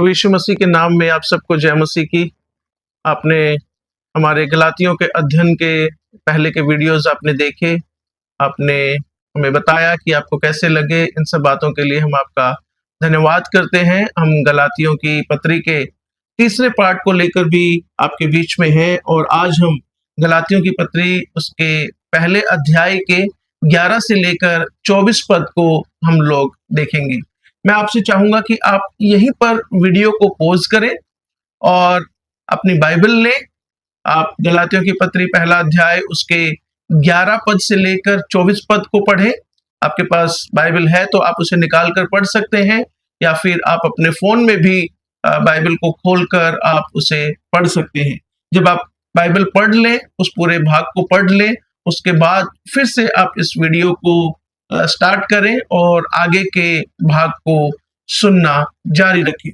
प्रभु यीशु मसीह के नाम में आप सबको जय मसीह की। आपने हमारे गलातियों के अध्ययन के पहले के वीडियोस आपने देखे, आपने हमें बताया कि आपको कैसे लगे। इन सब बातों के लिए हम आपका धन्यवाद करते हैं। हम गलातियों की पत्री के तीसरे पार्ट को लेकर भी आपके बीच में हैं और आज हम गलातियों की पत्री उसके पहले अध्याय के 11 से लेकर 24 पद को हम लोग देखेंगे। मैं आपसे चाहूंगा कि आप यहीं पर वीडियो को पॉज करें और अपनी बाइबल लें। आप गलातियों की पत्री पहला अध्याय उसके 11 पद से लेकर 24 पद को पढ़ें। आपके पास बाइबल है तो आप उसे निकाल कर पढ़ सकते हैं, या फिर आप अपने फोन में भी बाइबल को खोलकर आप उसे पढ़ सकते हैं। जब आप बाइबल पढ़ लें, उस पूरे भाग को पढ़ लें, उसके बाद फिर से आप इस वीडियो को स्टार्ट करें और आगे के भाग को सुनना जारी रखें।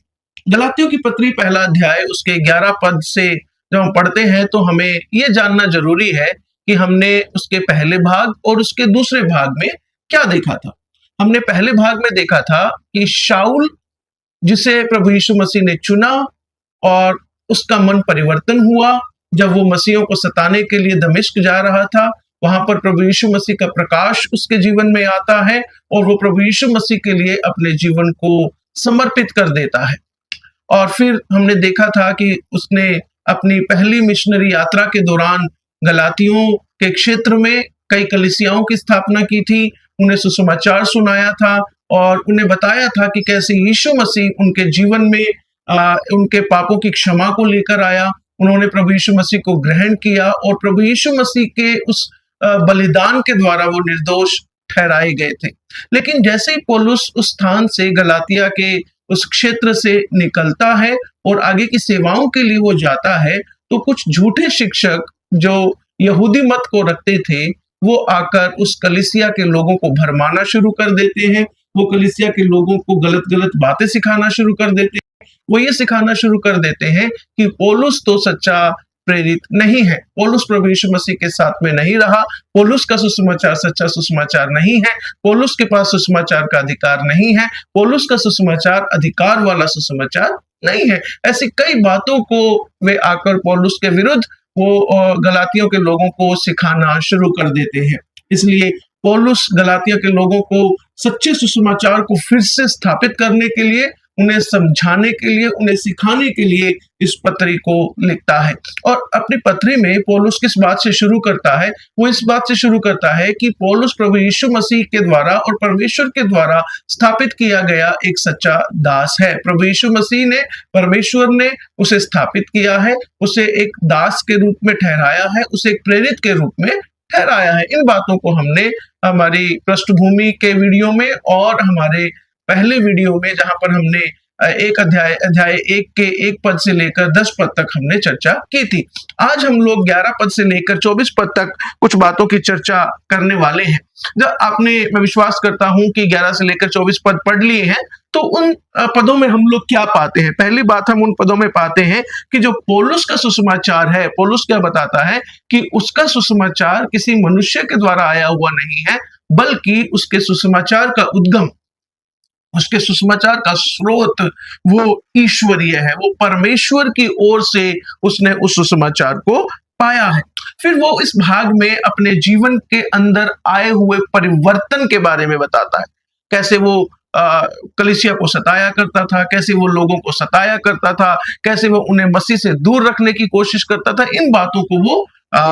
गलातियों की पत्री पहला अध्याय उसके 11 पद से जब हम पढ़ते हैं तो हमें ये जानना जरूरी है कि हमने उसके पहले भाग और उसके दूसरे भाग में क्या देखा था। हमने पहले भाग में देखा था कि शाऊल, जिसे प्रभु यीशु मसीह ने चुना और उसका मन परिवर्तन हुआ जब वो मसीहों को सताने के लिए दमिश्क जा रहा था। वहां पर प्रभु यीशु मसीह का प्रकाश उसके जीवन में आता है और वो प्रभु यीशु मसीह के लिए अपने जीवन को समर्पित कर देता है। और फिर हमने देखा था कि उसने अपनी पहली मिशनरी यात्रा के दौरान गलातियों के क्षेत्र में कई कलीसियाओं की स्थापना की थी, उन्हें सुसमाचार सुनाया था और उन्हें बताया था कि कैसे यीशु मसीह उनके जीवन में उनके पापों की क्षमा को लेकर आया। उन्होंने प्रभु यीशु मसीह को ग्रहण किया और प्रभु यीशु मसीह के उस बलिदान के द्वारा वो निर्दोष ठहराए गए थे। लेकिन जैसे ही पौलुस उस स्थान से, गलातिया के उस क्षेत्र से निकलता है और आगे की सेवाओं के लिए वो जाता है, तो कुछ झूठे शिक्षक जो यहूदी मत को रखते थे वो आकर उस कलीसिया के लोगों को भरमाना शुरू कर देते हैं। वो कलीसिया के लोगों को गलत गलत बातें सिखाना शुरू कर देते हैं। वो ये सिखाना शुरू कर देते हैं कि पौलुस तो सच्चा प्रेरित नहीं है, पौलुस प्रभु यीशु मसीह के साथ में नहीं रहा, पौलुस का सुसमाचार सच्चा सुसमाचार नहीं है, पौलुस के पास सुसमाचार का अधिकार नहीं है, पौलुस का सुसमाचार अधिकार वाला सुसमाचार नहीं है। ऐसी कई बातों को वे आकर पौलुस के विरुद्ध वो गलातियों के लोगों को सिखाना शुरू कर देते हैं। इसलिए पौलुस गलातिया के लोगों को सच्चे सुसमाचार को फिर से स्थापित करने के लिए, उन्हें समझाने के लिए, उन्हें सिखाने के लिए इस पत्री को लिखता है। और अपनी पत्री में पौलुस किस बात से शुरू करता है? वो इस बात से शुरू करता है कि पौलुस प्रभु यीशु मसीह के द्वारा और परमेश्वर के द्वारा स्थापित किया गया एक सच्चा दास है। प्रभु यीशु मसीह ने, परमेश्वर ने उसे स्थापित किया है, उसे एक दास के रूप में ठहराया है, उसे एक प्रेरित के रूप में ठहराया है। इन बातों को हमने हमारी पृष्ठभूमि के वीडियो में और हमारे पहले वीडियो में, जहां पर हमने अध्याय 1 के 1 पद से लेकर 10 पद तक हमने चर्चा की थी। आज हम लोग 11 पद से लेकर 24 पद तक कुछ बातों की चर्चा करने वाले हैं। जब आपने, मैं विश्वास करता हूं कि 11 से लेकर 24 पद पढ़ लिए हैं, तो उन पदों में हम लोग क्या पाते हैं? पहली बात हम उन पदों में पाते हैं कि जो पौलुस का सुसमाचार है, पौलुस क्या बताता है कि उसका सुसमाचार किसी मनुष्य के द्वारा आया हुआ नहीं है, बल्कि उसके सुसमाचार का उद्गम, उसके सुसमाचार का स्रोत वो ईश्वरीय है, वो परमेश्वर की ओर से उसने उस सुसमाचार को पाया है। फिर वो इस भाग में अपने जीवन के अंदर आए हुए परिवर्तन के बारे में बताता है, कैसे वो कलीसिया को सताया करता था, कैसे वो लोगों को सताया करता था, कैसे वो उन्हें मसीह से दूर रखने की कोशिश करता था। इन बातों को वो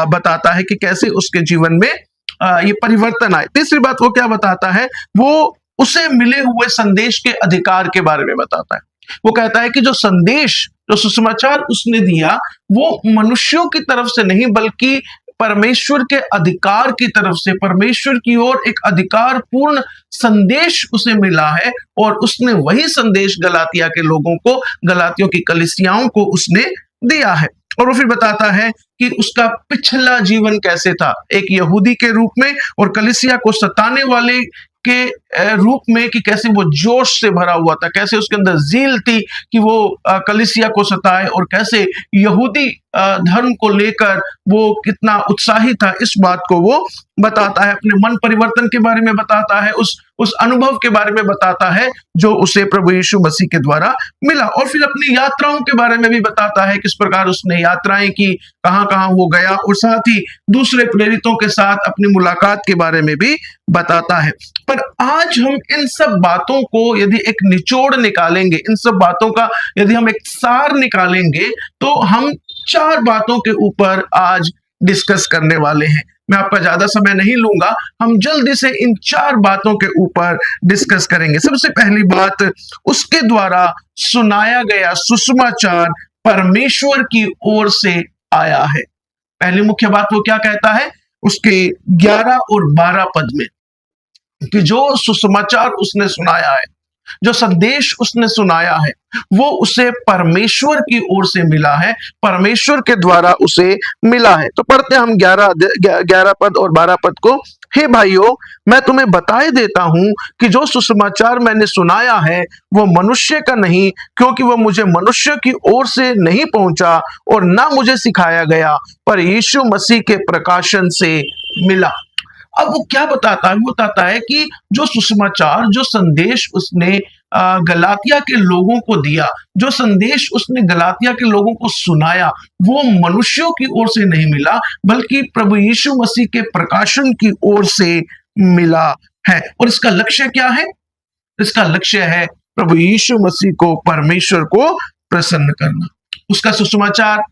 बताता है कि कैसे उसके जीवन में ये परिवर्तन आए। तीसरी बात वो क्या बताता है? वो उसे मिले हुए संदेश के अधिकार के बारे में बताता है। वो कहता है कि जो संदेश, जो सुसमाचार उसने दिया, वो मनुष्यों की तरफ से नहीं बल्कि परमेश्वर के अधिकार की तरफ से, परमेश्वर की ओर एक अधिकार पूर्ण संदेश उसे मिला है और उसने वही संदेश गलातिया के लोगों को, गलातियों की कलीसियाओं को उसने दिया है। और वो फिर बताता है कि उसका पिछला जीवन कैसे था, एक यहूदी के रूप में और कलीसिया को सताने वाले के रूप में, कि कैसे वो जोश से भरा हुआ था, कैसे उसके अंदर जील थी कि वो कलीसिया को सताए, और कैसे यहूदी धर्म को लेकर वो कितना उत्साही था, इस बात को वो बताता है। अपने मन परिवर्तन के बारे में बताता है, उस अनुभव के बारे में बताता है जो उसे प्रभु यीशु मसीह के द्वारा मिला। और फिर अपनी यात्राओं के बारे में भी बताता है, किस प्रकार उसने यात्राएं की, कहां-कहां वो गया, और साथ ही दूसरे प्रेरितों के साथ अपनी मुलाकात के बारे में भी बताता है। पर आज हम इन सब बातों को यदि एक निचोड़ निकालेंगे, इन सब बातों का यदि हम एक सार निकालेंगे, तो हम 4 बातों के ऊपर आज डिस्कस करने वाले हैं। मैं आपका ज्यादा समय नहीं लूंगा, हम जल्दी से इन 4 बातों के ऊपर डिस्कस करेंगे। सबसे पहली बात, उसके द्वारा सुनाया गया सुसमाचार परमेश्वर की ओर से आया है। पहली मुख्य बात वो क्या कहता है उसके 11 और 12 पद में, कि जो सुसमाचार उसने सुनाया है, जो संदेश उसने सुनाया है, वो उसे परमेश्वर की ओर से मिला है, परमेश्वर के द्वारा उसे मिला है। तो पढ़ते हम 11 पद और 12 पद को। हे भाइयों, मैं तुम्हें बताए देता हूं कि जो सुसमाचार मैंने सुनाया है वो मनुष्य का नहीं, क्योंकि वो मुझे मनुष्य की ओर से नहीं पहुंचा और ना मुझे सिखाया गया, पर यीशु मसीह के प्रकाशन से मिला। अब वो क्या बताता है? वो बताता है कि जो सुसमाचार, जो संदेश उसने गलातिया के लोगों को दिया, जो संदेश उसने गलातिया के लोगों को सुनाया, वो मनुष्यों की ओर से नहीं मिला, बल्कि प्रभु यीशु मसीह के प्रकाशन की ओर से मिला है। और इसका लक्ष्य क्या है? इसका लक्ष्य है प्रभु यीशु मसीह को, परमेश्वर को प्रसन्न करना। उसका सुसमाचार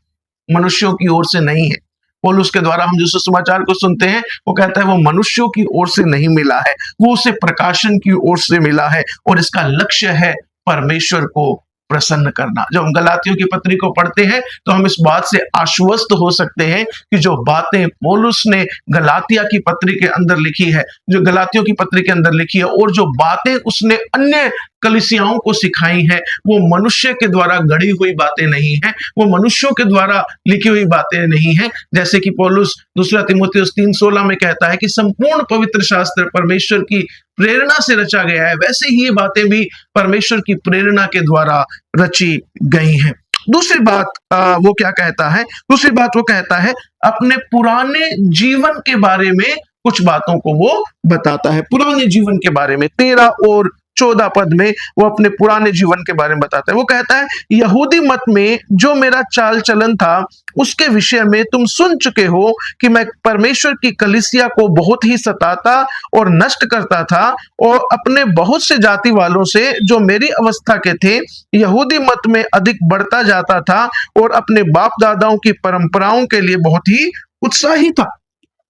मनुष्यों की ओर से नहीं है। पौलुस के द्वारा हम जो सुसमाचार को सुनते हैं, वो कहता है वो मनुष्यों की ओर से नहीं मिला है, वो उसे प्रकाशन की ओर से मिला है, और इसका लक्ष्य है परमेश्वर को प्रसन्न करना। जब हम गलातियों की पत्री को पढ़ते हैं तो हम इस बात से आश्वस्त हो सकते हैं कि जो बातें पौलुस ने गलातिया की पत्री के अंदर लिखी है, जो गलातियों की पत्री के अंदर लिखी है, और जो बातें उसने अन्य कलीसियाओं को सिखाई हैं, वो मनुष्य के द्वारा गढ़ी हुई बातें नहीं हैं, वो मनुष्यों के द्वारा लिखी हुई बातें नहीं हैं। जैसे कि पौलुस दूसरा तीमुथियुस 3:16 में कहता है कि संपूर्ण पवित्र शास्त्र परमेश्वर की प्रेरणा से रचा गया है, वैसे ही ये बातें भी परमेश्वर की प्रेरणा के द्वारा रची गई हैं। दूसरी बात वो क्या कहता है? दूसरी बात वो कहता है अपने पुराने जीवन के बारे में कुछ बातों को वो बताता है। पुराने जीवन के बारे में 13 और 14 पद में वो अपने पुराने जीवन के बारे में बताता है। वो कहता है यहूदी मत में जो मेरा चाल चलन था उसके विषय में तुम सुन चुके हो कि मैं परमेश्वर की कलीसिया को बहुत ही सताता और नष्ट करता था, और अपने बहुत से जाति वालों से जो मेरी अवस्था के थे यहूदी मत में अधिक बढ़ता जाता था, और अपने बाप दादाओं की परंपराओं के लिए बहुत ही उत्साही था।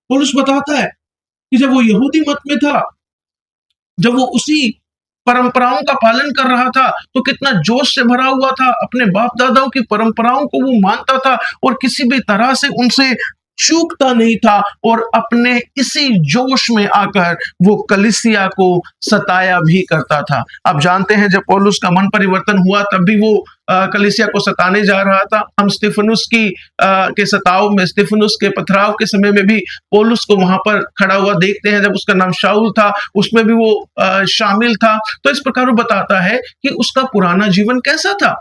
पौलुस बताता है कि जब वो यहूदी मत में था, जब वो उसी परंपराओं का पालन कर रहा था, तो कितना जोश से भरा हुआ था, अपने बाप दादाओं की परंपराओं को वो मानता था और किसी भी तरह से उनसे चूकता नहीं था, और अपने इसी जोश में आकर वो कलीसिया को सताया भी करता था। आप जानते हैं जब पौलुस का मन परिवर्तन हुआ तब भी वो कलीसिया को सताने जा रहा था। हम स्तिफनुस के सताव में, स्तिफनुस के पथराव के समय में भी पौलुस को वहां पर खड़ा हुआ देखते हैं। जब उसका नाम शाऊल था उसमें भी वो शामिल था। तो इस प्रकार वो बताता है कि उसका पुराना जीवन कैसा था,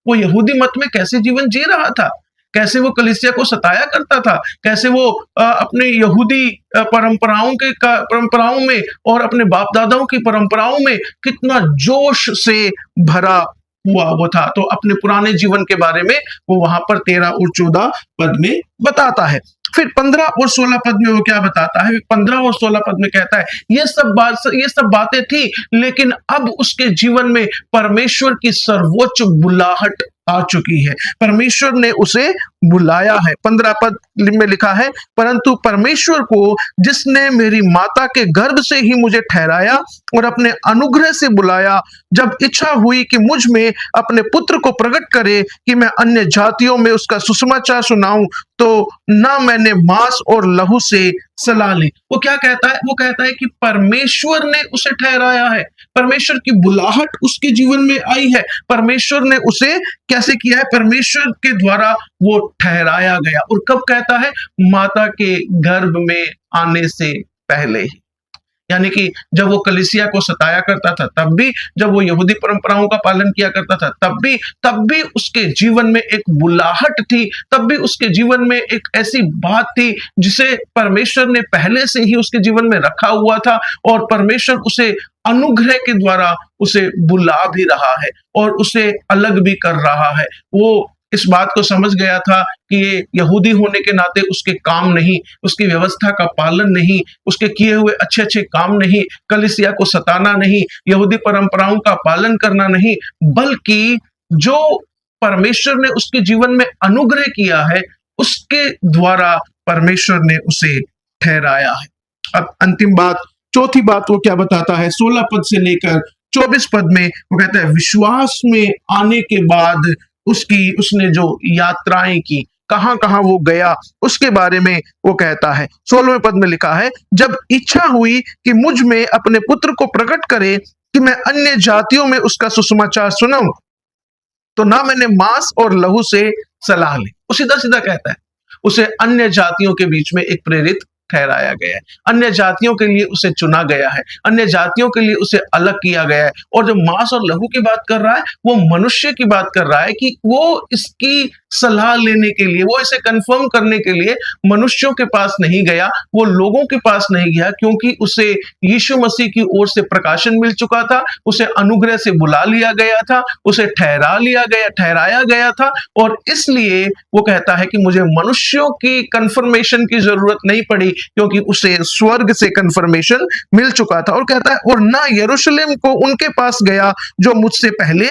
वो यहूदी मत में कैसे जीवन जी रहा था, कैसे वो कलीसिया को सताया करता था, कैसे वो अपने यहूदी परंपराओं में और अपने बाप दादाओं की परंपराओं में कितना जोश से भरा हुआ वो था। तो अपने पुराने जीवन के बारे में वो वहां पर 13 और 14 पद में बताता है। फिर 15 और 16 पद में वो क्या बताता है? 15 और 16 पद में कहता है ये सब बातें थी, लेकिन अब उसके जीवन में परमेश्वर की सर्वोच्च बुलाहट आ चुकी है, परमेश्वर ने उसे बुलाया है। 15 पद में लिखा है परंतु परमेश्वर को जिसने मेरी माता के गर्भ से ही मुझे ठहराया और अपने अनुग्रह से बुलाया, जब इच्छा हुई कि मुझ में अपने पुत्र को प्रकट करे कि मैं अन्य जातियों में उसका सुसमाचार सुनाऊं, तो ना मैंने मांस और लहू से सलाह ली। वो क्या कहता है? वो कहता है कि परमेश्वर ने उसे ठहराया है, परमेश्वर की बुलाहट उसके जीवन में आई है, परमेश्वर ने उसे कैसे किया है? परमेश्वर के द्वारा वो ठहराया गया। और कब कहता है? माता के गर्भ में आने से पहले ही। यानी कि जब वो कलीसिया को सताया करता था तब भी, जब वो यहूदी परंपराओं का पालन किया करता था तब भी उसके जीवन में एक बुलाहट थी, तब भी उसके जीवन में एक ऐसी बात थी जिसे परमेश्वर ने पहले से ही उसके जीवन में रखा हुआ था, और परमेश्वर उसे अनुग्रह के द्वारा उसे बुला भी रहा है और उसे अलग भी कर रहा है। वो इस बात को समझ गया था कि ये यहूदी होने के नाते उसके काम नहीं, उसकी व्यवस्था का पालन नहीं, उसके किए हुए अच्छे अच्छे काम नहीं, कलीसिया को सताना नहीं, यहूदी परंपराओं का पालन करना नहीं, बल्कि जो परमेश्वर ने उसके जीवन में अनुग्रह किया है उसके द्वारा परमेश्वर ने उसे ठहराया है। अब अंतिम बात, चौथी बात वो क्या बताता है 16 पद से लेकर 24 पद में, वो कहता है विश्वास में आने के बाद उसने जो यात्राएं की, कहां कहां वो गया, उसके बारे में वो कहता है। 16वें पद में लिखा है, जब इच्छा हुई कि मुझ में अपने पुत्र को प्रकट करे कि मैं अन्य जातियों में उसका सुसमाचार सुनाऊं, तो ना मैंने मांस और लहू से सलाह ली। वो सीधा सीधा कहता है, उसे अन्य जातियों के बीच में एक प्रेरित ठहराया गया है, अन्य जातियों के लिए उसे चुना गया है, अन्य जातियों के लिए उसे अलग किया गया है। और जो मांस और लहू की बात कर रहा है वो मनुष्य की बात कर रहा है कि वो इसकी सलाह लेने के लिए, वो इसे कंफर्म करने के लिए मनुष्यों के पास नहीं गया, वो लोगों के पास नहीं गया, क्योंकि उसे यीशु मसीह की ओर से प्रकाशन मिल चुका था, उसे अनुग्रह से बुला लिया गया था, उसे ठहराया गया था। और इसलिए वो कहता है कि मुझे मनुष्यों की कंफर्मेशन की जरूरत नहीं पड़ी, क्योंकि उसे स्वर्ग से कंफर्मेशन मिल चुका था। और कहता है और ना यरूशलेम को उनके पास गया जो मुझसे पहले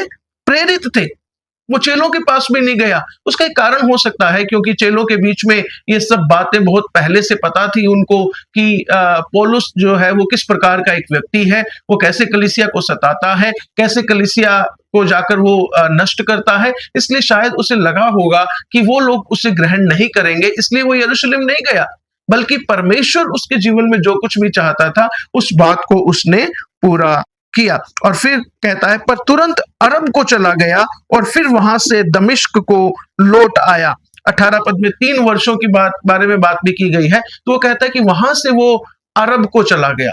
प्रेरित थे। वो चेलों के पास भी नहीं गया। उसका एक कारण हो सकता है क्योंकि चेलों के बीच में ये सब बातें बहुत पहले से पता थी उनको कि पौलुस जो है वो किस प्रकार का एक व्यक्ति है, वो कैसे कलीसिया को सताता है, कैसे कलीसिया को जाकर वो नष्ट करता है। इसलिए शायद उसे लगा होगा कि वो लोग उसे ग्रहण नहीं करेंगे, इसलिए वो यरूशलेम नहीं गया, बल्कि परमेश्वर उसके जीवन में जो कुछ भी चाहता था उस बात को उसने पूरा किया। और फिर कहता है पर तुरंत अरब को चला गया और फिर वहां से दमिश्क को लौट आया। 18 पद में 3 वर्षों की बारे में बात भी की गई है, तो वो कहता है कि वहां से वो अरब को चला गया।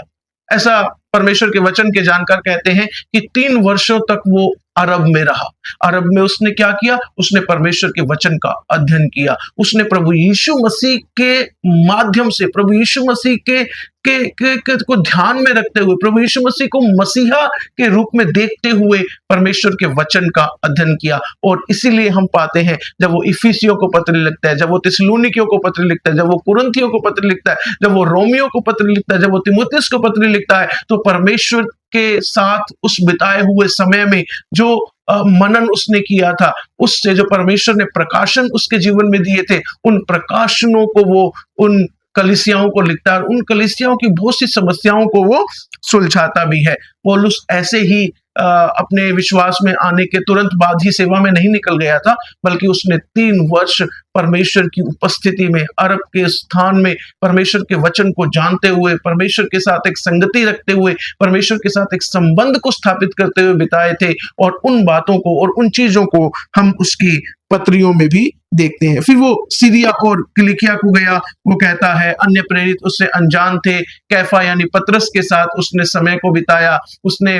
ऐसा परमेश्वर के वचन के जानकार कहते हैं कि 3 वर्षों तक वो अरब में रहा। अरब में उसने क्या किया? उसने परमेश्वर के वचन का अध्ययन किया। उसने प्रभु यीशु मसीह के माध्यम से, प्रभु यीशु मसीह के को ध्यान में रखते हुए, प्रभु यीशु मसीह को मसीहा के रूप में देखते हुए परमेश्वर के वचन का अध्ययन किया। और इसीलिए हम पाते हैं जब वो इफिसियों को पत्र लिखता है, जब वो थिस्सलुनीकियों को पत्र लिखता है, जब वो कुरिन्थियों को पत्र लिखता है, जब वो रोमियो को पत्र लिखता है, जब वो तीमुथियुस को पत्र लिखता है, तो परमेश्वर के साथ उस बिताए हुए समय में जो मनन उसने किया था, उससे जो परमेश्वर ने प्रकाशन उसके जीवन में दिए थे, उन प्रकाशनों को वो उन कलीसियाओं को लिखता है और उन कलीसियाओं की बहुत सी समस्याओं को वो सुलझाता भी है। पौलुस ऐसे ही अपने विश्वास में आने के तुरंत बाद ही सेवा में नहीं निकल गया था, बल्कि उसने 3 वर्ष परमेश्वर की उपस्थिति में, अरब के स्थान में, परमेश्वर के वचन को जानते हुए, परमेश्वर के साथ एक संगति रखते हुए, परमेश्वर के साथ एक संबंध को स्थापित करते हुए बिताए थे। और उन बातों को और उन चीजों को हम उसकी पत्रियों में भी देखते हैं। फिर वो सीरिया और किलिकिया को गया। वो कहता है अन्य प्रेरित उससे अनजान थे। कैफा यानी पतरस के साथ उसने समय को बिताया। उसने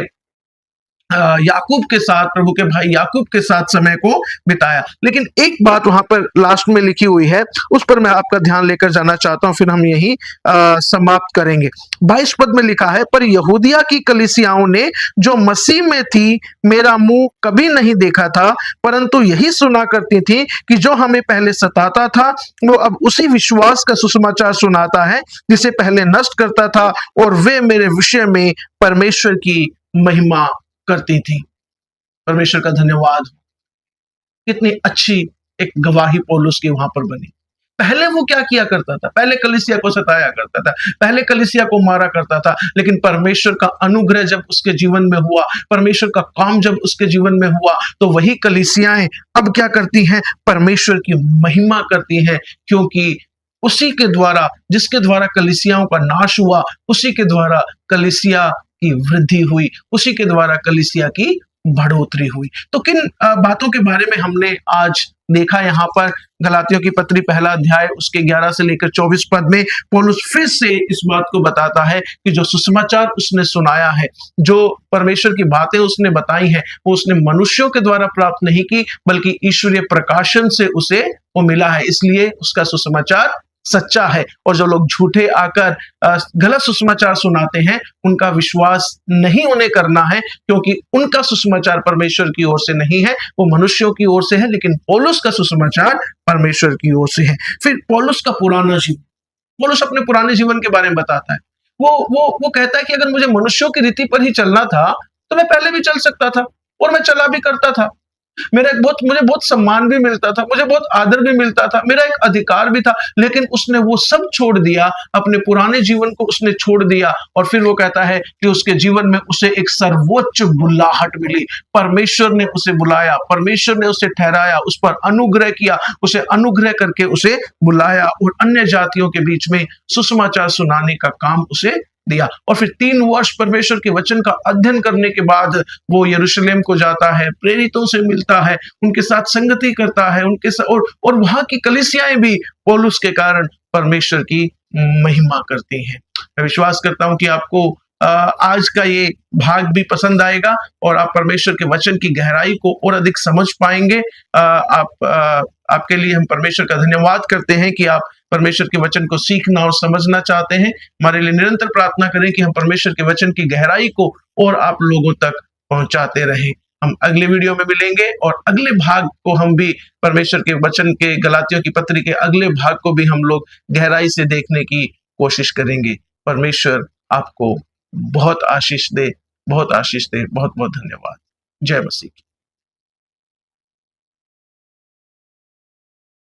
याकूब के साथ, प्रभु के भाई याकूब के साथ समय को बिताया। लेकिन एक बात वहां पर लास्ट में लिखी हुई है, उस पर मैं आपका ध्यान लेकर जाना चाहता हूं, फिर हम यही समाप्त करेंगे। 22 पद में लिखा है पर यहूदिया की कलीसियाओं ने जो मसीह में थी मेरा मुंह कभी नहीं देखा था, परंतु यही सुना करती थी कि जो हमें पहले सताता था वो अब उसी विश्वास का सुसमाचार सुनाता है जिसे पहले नष्ट करता था, और वे मेरे विषय में परमेश्वर की महिमा करती थी। परमेश्वर का धन्यवाद। कितनी अच्छी एक गवाही पौलुस की वहां पर बनी। पहले वो क्या किया करता था? पहले कलीसिया को सताया करता था, पहले कलीसिया को मारा करता था, लेकिन परमेश्वर का अनुग्रह जब उसके जीवन में हुआ, परमेश्वर का काम जब उसके जीवन में हुआ, तो वही कलीसियाएं अब क्या करती हैं? परमेश्वर की महिमा करती हैं, क्योंकि उसी के द्वारा, जिसके द्वारा कलीसियाओं का नाश हुआ, उसी के द्वारा कलीसिया की वृद्धि हुई, उसी के द्वारा कलीसिया की बढ़ोतरी हुई। तो किन बातों के बारे में हमने आज देखा यहाँ पर गलातियों की पत्री पहला अध्याय उसके 11 से लेकर 24 पद में पौलुस फिर से इस बात को बताता है कि जो सुसमाचार उसने सुनाया है, जो परमेश्वर की बातें उसने बताई हैं, वो उसने मनुष्यों के द्वारा प्राप्त नहीं की, बल्कि ईश्वरीय प्रकाशन से उसे वो मिला है। इसलिए उसका सुसमाचार सच्चा है। और जो लोग झूठे आकर गलत सुसमाचार सुनाते हैं, उनका विश्वास नहीं उन्हें करना है, क्योंकि उनका सुसमाचार परमेश्वर की ओर से नहीं है, वो मनुष्यों की ओर से है। लेकिन पौलुस का सुसमाचार परमेश्वर की ओर से है। फिर पौलुस का पुराना जीवन, पौलुस अपने पुराने जीवन के बारे में बताता है। वो कहता है कि अगर मुझे मनुष्यों की रीति पर ही चलना था, तो मैं पहले भी चल सकता था और मैं चला भी करता था। मुझे बहुत सम्मान भी मिलता था, मुझे बहुत आदर भी मिलता था, मेरा एक अधिकार भी था। लेकिन उसने वो सब छोड़ दिया, अपने पुराने जीवन को उसने छोड़ दिया। और फिर वो कहता है कि उसके जीवन में उसे एक सर्वोच्च बुलाहट मिली। परमेश्वर ने उसे बुलाया, परमेश्वर ने उसे ठहराया, उस पर अनुग्रह किया, उसे अनुग्रह करके उसे बुलाया और अन्य जातियों के बीच में सुसमाचार सुनाने का काम उसे दिया। और फिर 3 वर्ष परमेश्वर के वचन का अध्ययन करने के बाद वो यरूशलेम को जाता है, प्रेरितों से मिलता है, उनके साथ संगति करता है, उनके साथ और वहां की कलीसियाएं भी पौलुस के कारण परमेश्वर की महिमा करती हैं। मैं विश्वास करता हूं कि आपको आज का ये भाग भी पसंद आएगा और आप परमेश्वर के वचन की गहराई को और अधिक समझ पाएंगे। आपके लिए हम परमेश्वर का धन्यवाद करते हैं कि आप परमेश्वर के वचन को सीखना और समझना चाहते हैं। हमारे लिए निरंतर प्रार्थना करें कि हम परमेश्वर के वचन की गहराई को और आप लोगों तक पहुंचाते रहें। हम अगले वीडियो में मिलेंगे और अगले भाग को हम भी परमेश्वर के वचन के गलातियों की पत्री के अगले भाग को भी हम लोग गहराई से देखने की कोशिश करेंगे। परमेश्वर आपको बहुत आशीष दे, बहुत आशीष दे। बहुत बहुत धन्यवाद। जय मसीह।